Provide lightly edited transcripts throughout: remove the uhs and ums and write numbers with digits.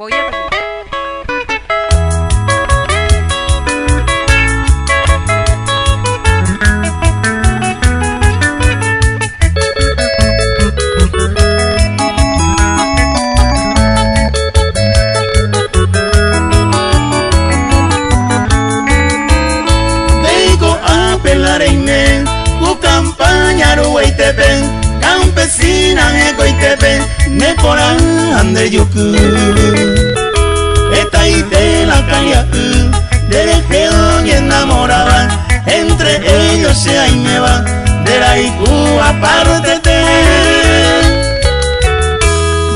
Polla campesina egoitepe me coran ande yuku esta y de la calle de y enamorada entre ellos se ahí me va de la iku aparte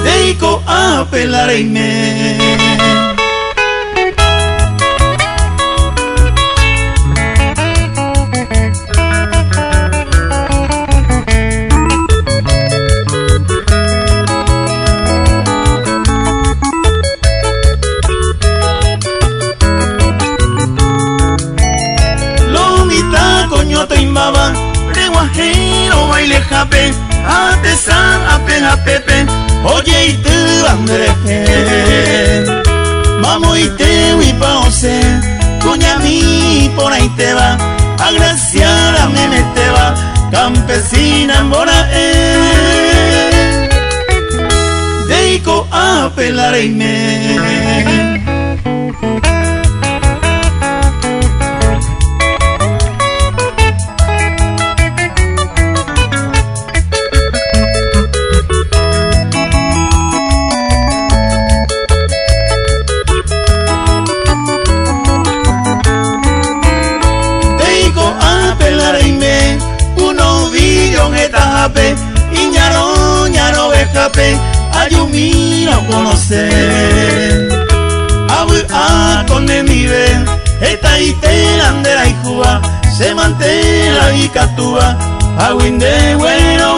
de ico a pelarme. Reguajero baile jape, artesán ape japepe, oye y tú andreje. Vamos y te voy pa' ose, cuña mi por ahí te va, agraciar a mí me te va, campesina en Borae. Deico a pelarme. Y ñaro vejape, ayumi no conoce. Abu a con mi ven, esta y telandera y cuba, se mantela y catúa, aguinde bueno.